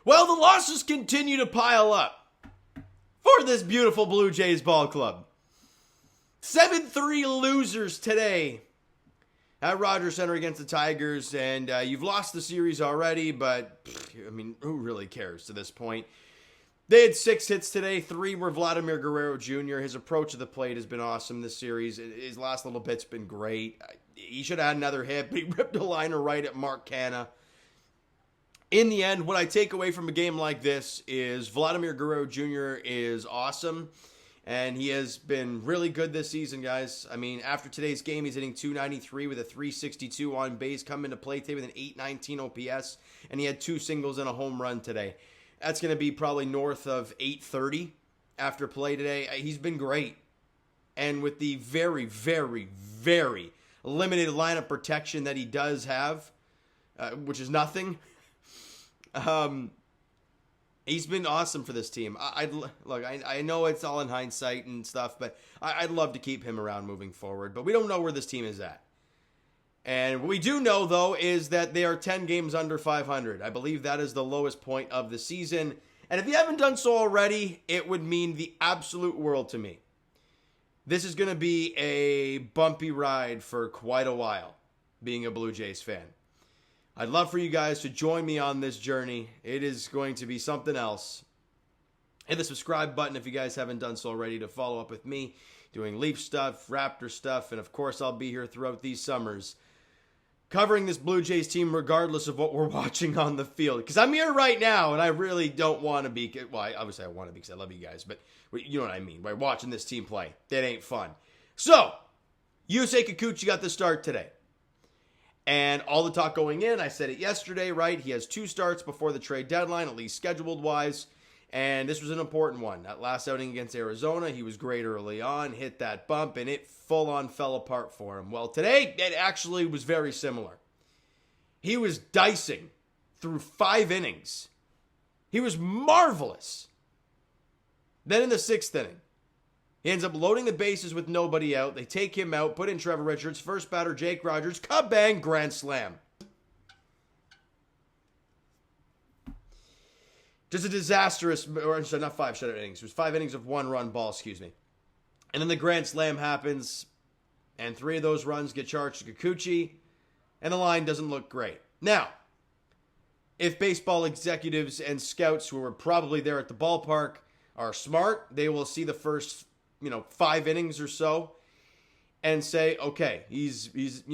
Well, the losses continue to pile up for this beautiful Blue Jays ball club. 7-3 losers today at Rogers Center against the Tigers, and you've lost the series already, but, I mean, who really cares to this point? They had 6 hits today. 3 were Vladimir Guerrero Jr. His approach to the plate has been awesome this series. His last little bit's been great. He should have had another hit, but he ripped a liner right at Mark Canha. In the end, what I take away from a game like this is Vladimir Guerrero Jr. is awesome, and he has been really good this season, guys. I mean, after today's game, he's hitting .293 with a .362 on base, coming to play today with an .819 OPS, and he had 2 singles and a home run today. That's going to be probably north of .830 after play today. He's been great, and with the very, very, very limited lineup protection that he does have, which is nothing. He's been awesome for this team. I know it's all in hindsight and stuff, but I'd love to keep him around moving forward. But we don't know where this team is at. And what we do know, though, is that they are 10 games under 500. I believe that is the lowest point of the season. And if you haven't done so already, it would mean the absolute world to me. This is going to be a bumpy ride for quite a while, being a Blue Jays fan. I'd love for you guys to join me on this journey. It is going to be something else. Hit the subscribe button if you guys haven't done so already to follow up with me, doing Leaf stuff, Raptor stuff, and of course I'll be here throughout these summers, covering this Blue Jays team regardless of what we're watching on the field. Because I'm here right now, and I really don't want to be, well, obviously I want to be because I love you guys, but you know what I mean, by watching this team play. That ain't fun. So, Yusei Kikuchi got the start today. And all the talk going in, I said it yesterday, right? He has 2 starts before the trade deadline, at least scheduled-wise. And this was an important one. That last outing against Arizona, he was great early on, hit that bump, and it full-on fell apart for him. Well, today, it actually was very similar. He was dicing through 5 innings. He was marvelous. Then in the 6th inning, he ends up loading the bases with nobody out. They take him out, put in Trevor Richards, first batter Jake Rogers, kabang, grand slam. Just a disastrous, or sorry, not 5 shutout innings. It was 5 innings of 1-run ball, excuse me. And then the grand slam happens, and 3 of those runs get charged to Kikuchi, and the line doesn't look great. Now, if baseball executives and scouts who were probably there at the ballpark are smart, they will see the first 5 innings or so and say, okay, he's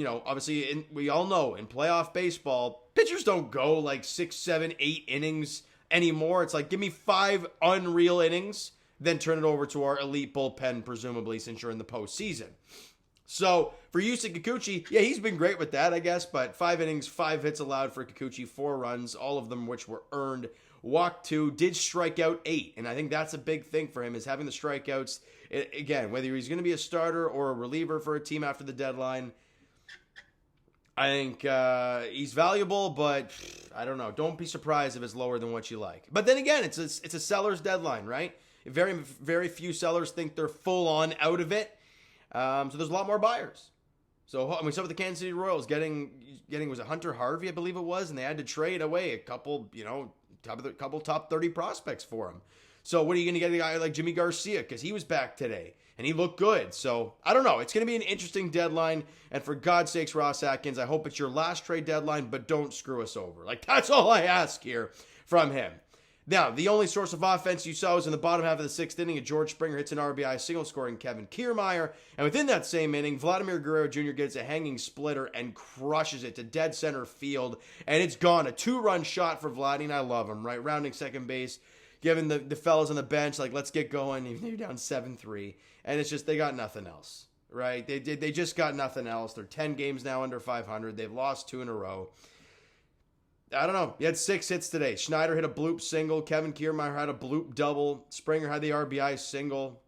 obviously, we all know in playoff baseball, pitchers don't go like 6, 7, 8 innings anymore. It's like, give me 5 unreal innings, then turn it over to our elite bullpen, presumably, since you're in the postseason. So for Yusei Kikuchi, yeah, he's been great with that, I guess, but 5 innings, 5 hits allowed for Kikuchi, 4 runs, all of them which were earned. Walked 2, did strike out 8, and I think that's a big thing for him, is having the strikeouts. Again, whether he's going to be a starter or a reliever for a team after the deadline, I think he's valuable, but I don't know. Don't be surprised if it's lower than what you like. But then again, it's a seller's deadline, right? Very, very few sellers think they're full on out of it, so there's a lot more buyers. So we saw with the Kansas City Royals getting was it Hunter Harvey, I believe it was, and they had to trade away a couple, top 30 prospects for him. So what are you going to get a guy like Jimmy Garcia? Because he was back today, and he looked good. So I don't know. It's going to be an interesting deadline. And for God's sakes, Ross Atkins, I hope it's your last trade deadline, but don't screw us over. Like, that's all I ask here from him. Now, the only source of offense you saw was in the bottom half of the 6th inning. George Springer hits an RBI single, scoring Kevin Kiermaier. And within that same inning, Vladimir Guerrero Jr. gets a hanging splitter and crushes it to dead center field. And it's gone. A 2-run shot for Vladdy, and I love him, right? Rounding second base, giving the fellas on the bench, like, let's get going. You're down 7-3. And it's just, they got nothing else, right? They just got nothing else. They're 10 games now under 500. They've lost 2 in a row. I don't know. He had 6 hits today. Schneider hit a bloop single. Kevin Kiermaier had a bloop double. Springer had the RBI single.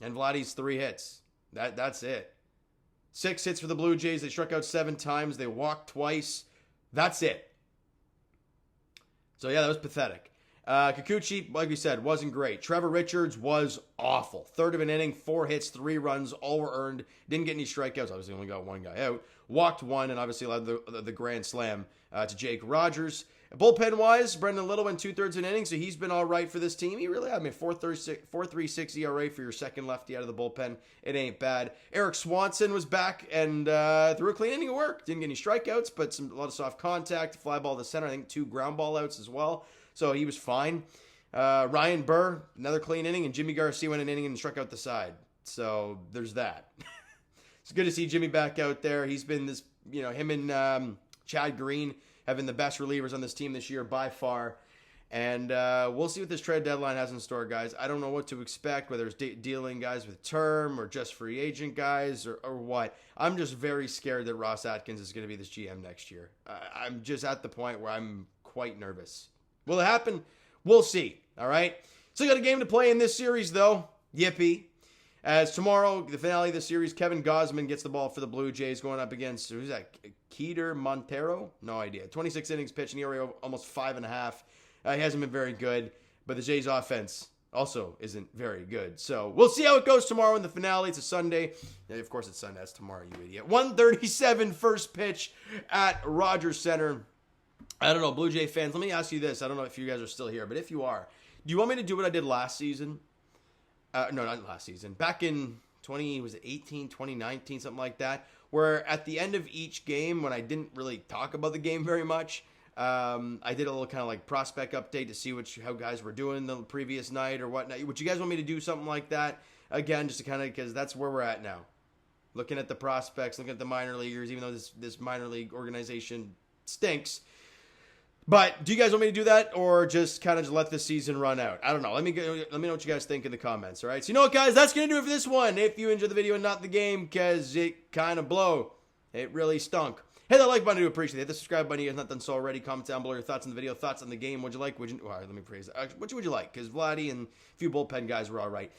And Vladdy's 3 hits. That's it. 6 hits for the Blue Jays. They struck out 7 times. They walked twice. That's it. So, yeah, that was pathetic. Kikuchi, like we said, wasn't great. Trevor Richards was awful. Third of an inning, 4 hits, 3 runs, all were earned. Didn't get any strikeouts. Obviously, only got one guy out. Walked one, and obviously allowed the grand slam to Jake Rogers. Bullpen-wise, Brendan Little went 2/3 an inning, so he's been all right for this team. He really, 4.36 ERA for your second lefty out of the bullpen. It ain't bad. Eric Swanson was back and threw a clean inning of work. Didn't get any strikeouts, but a lot of soft contact, fly ball to center. I think 2 ground ball outs as well. So he was fine. Ryan Burr, another clean inning, and Jimmy Garcia went an inning and struck out the side. So there's that. It's good to see Jimmy back out there. He's been this, him and Chad Green have been the best relievers on this team this year by far. And we'll see what this trade deadline has in store, guys. I don't know what to expect, whether it's dealing guys with term or just free agent guys or what. I'm just very scared that Ross Atkins is going to be this GM next year. I'm just at the point where I'm quite nervous. Will it happen? We'll see. All right. Still got a game to play in this series, though. Yippee. As tomorrow, the finale of the series, Kevin Gausman gets the ball for the Blue Jays going up against, who's that? Kiner-Falefa? No idea. 26 innings pitched, an ERA of almost 5.5. He hasn't been very good, but the Jays offense also isn't very good. So we'll see how it goes tomorrow in the finale. It's a Sunday. Yeah, of course it's Sunday. That's tomorrow, you idiot. 1:37 first pitch at Rogers Center. I don't know, Blue Jay fans, let me ask you this. I don't know if you guys are still here, but if you are, do you want me to do what I did last season? No, not last season. Back in 2019, something like that, where at the end of each game, when I didn't really talk about the game very much, I did a little kind of like prospect update to see how guys were doing the previous night or whatnot. Would you guys want me to do something like that again, just to kind of, because that's where we're at now. Looking at the prospects, looking at the minor leaguers, even though this minor league organization stinks. But do you guys want me to do that or just kind of let the season run out? I don't know. Let me know what you guys think in the comments, all right? So you know what, guys? That's going to do it for this one. If you enjoyed the video and not the game, because it kind of blew. It really stunk. Hit that like button, I do appreciate it. Hit the subscribe button if you guys not done so already. Comment down below your thoughts on the video, thoughts on the game. What'd you like? All right, let me phrase it. What would you like? Because Vladdy and a few bullpen guys were all right.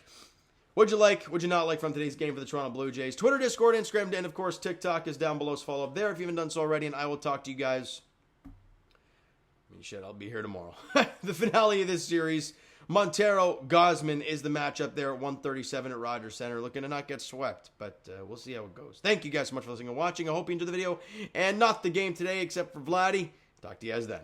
What'd you like? What'd you not like from today's game for the Toronto Blue Jays? Twitter, Discord, Instagram, and of course, TikTok is down below. So follow up there if you haven't done so already. And I will talk to you guys. Shit, I'll be here tomorrow. The finale of this series, Montero Gausman is the matchup there at 1:37 at Rogers Center. Looking to not get swept, but we'll see how it goes. Thank you guys so much for listening and watching. I hope you enjoyed the video and not the game today, except for Vladdy. Talk to you guys then.